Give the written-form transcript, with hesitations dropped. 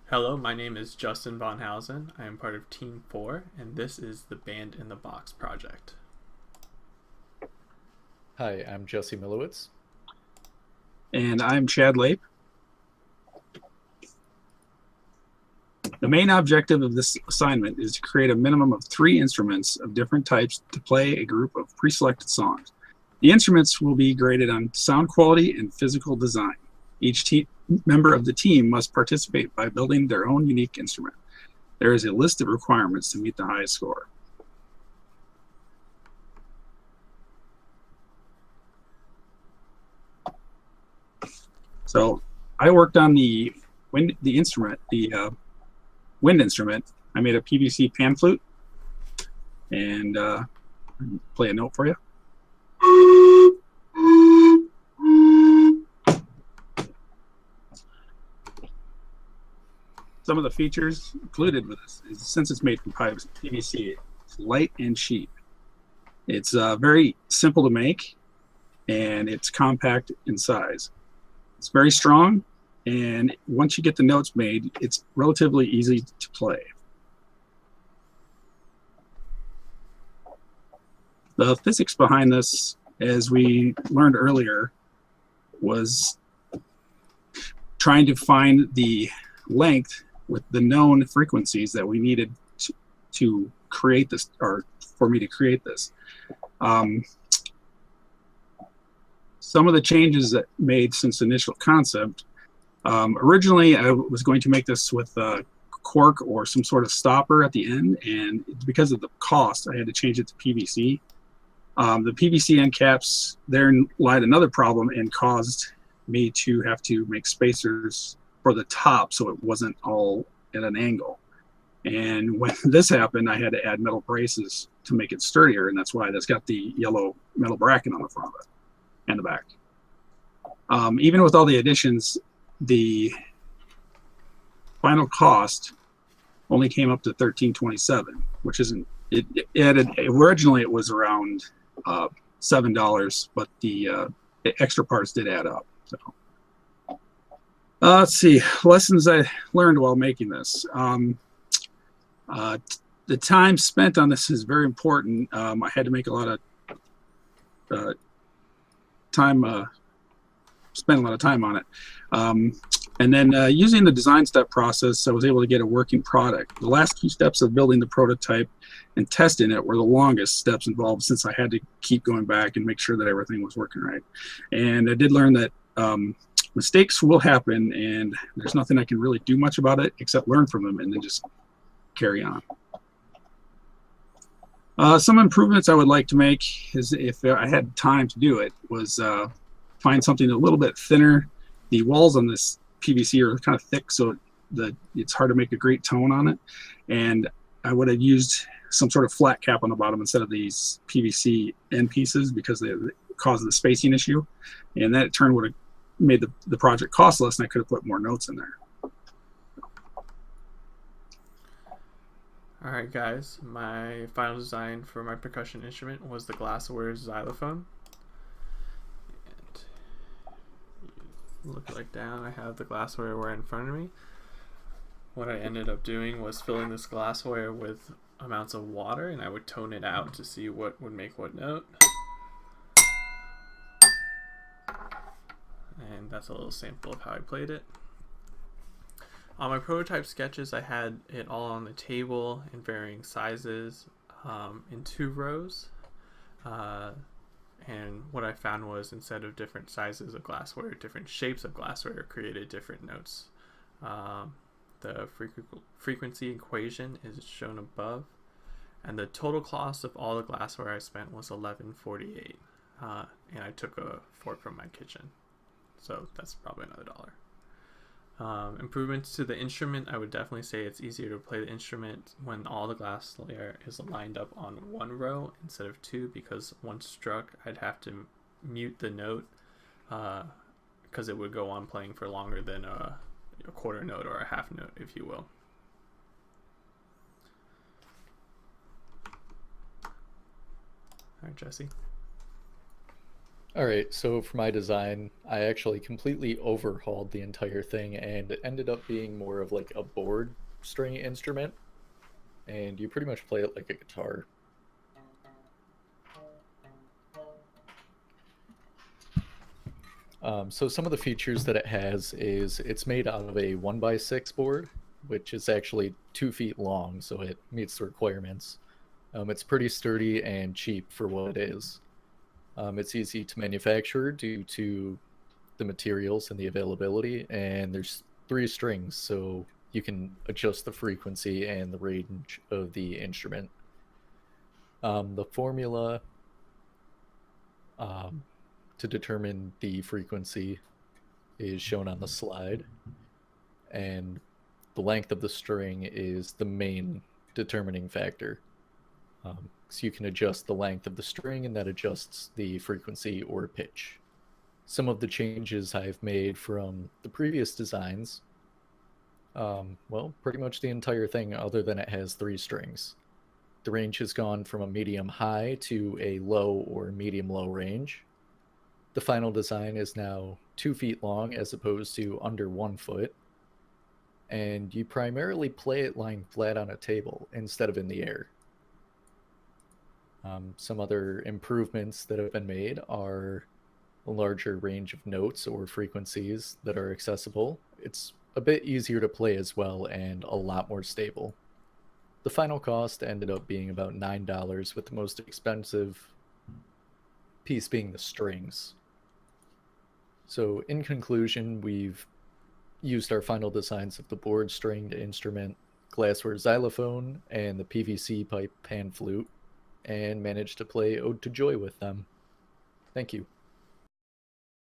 Hello, my name is Justin Von Hausen. I am part of Team 4, and this is the Band in the Box project. Hi, I'm Jesse Milowitz. And I'm Chad Lape. The main objective of this assignment is to create a minimum of 3 instruments of different types to play a group of pre-selected songs. The instruments will be graded on sound quality and physical design. Each member of the team must participate by building their own unique instrument. There is a list of requirements to meet the highest score. So I worked on the wind instrument. I made a PVC pan flute and play a note for you. Some of the features included with this is, since it's made from PVC, it's light and cheap. It's very simple to make, and it's compact in size. It's very strong, and once you get the notes made, it's relatively easy to play. The physics behind this, as we learned earlier, was trying to find the length with the known frequencies that we needed to create this, or for me to create this. Some of the changes that made since initial concept, originally I was going to make this with a cork or some sort of stopper at the end, and because of the cost, I had to change it to PVC. The PVC end caps, therein lied another problem and caused me to have to make spacers for the top so it wasn't all at an angle. And when this happened, I had to add metal braces to make it sturdier, and that's why that's got the yellow metal bracket on the front of it and the back. Even with all the additions, the final cost only came up to $13.27, which isn't, it added, originally it was around $7, but the extra parts did add up. So let's see, lessons I learned while making this. The time spent on this is very important. I had to make a lot of spend a lot of time on it. And then using the design step process, I was able to get a working product. The last 2 steps of building the prototype and testing it were the longest steps involved, since I had to keep going back and make sure that everything was working right. And I did learn that mistakes will happen, and there's nothing I can really do much about it except learn from them and then just carry on. Some improvements I would like to make, is if I had time to do it, was find something a little bit thinner. The walls on this PVC are kind of thick, so it's hard to make a great tone on it. And I would have used some sort of flat cap on the bottom instead of these PVC end pieces, because they cause the spacing issue. And that in turn would have made the project cost less, and I could have put more notes in there. Alright guys, my final design for my percussion instrument was the Glassware xylophone. And look like down, I have the glassware in front of me. What I ended up doing was filling this glassware with amounts of water, and I would tone it out to see what would make what note. And that's a little sample of how I played it. On my prototype sketches, I had it all on the table in varying sizes, in 2 rows. And what I found was, instead of different sizes of glassware, different shapes of glassware created different notes. The frequency equation is shown above, and the total cost of all the glassware I spent was $11.48. And I took a fork from my kitchen, so that's probably another $1. Improvements to the instrument, I would definitely say it's easier to play the instrument when all the glass layer is lined up on 1 row instead of 2, because once struck, I'd have to mute the note, because it would go on playing for longer than a quarter note or a half note, if you will. Alright, Jesse. All right, so for my design, I actually completely overhauled the entire thing and it ended up being more of like a board string instrument, and you pretty much play it like a guitar. So some of the features that it has is it's made out of a 1x6 board, which is actually 2 feet long, so it meets the requirements. It's pretty sturdy and cheap for what it is. It's easy to manufacture due to the materials and the availability, and there's 3 strings, so you can adjust the frequency and the range of the instrument. The formula um, to determine the frequency is shown on the slide, and the length of the string is the main determining factor. So you can adjust the length of the string, and that adjusts the frequency or pitch. Some of the changes I've made from the previous designs, well, pretty much the entire thing, other than it has 3 strings. The range has gone from a medium high to a low or medium low range. The final design is now 2 feet long as opposed to under 1 foot. And you primarily play it lying flat on a table instead of in the air. Some other improvements that have been made are a larger range of notes or frequencies that are accessible. It's a bit easier to play as well and a lot more stable. The final cost ended up being about $9, with the most expensive piece being the strings. So in conclusion, we've used our final designs of the board stringed instrument, glassware xylophone, and the PVC pipe pan flute, and managed to play Ode to Joy with them. Thank you.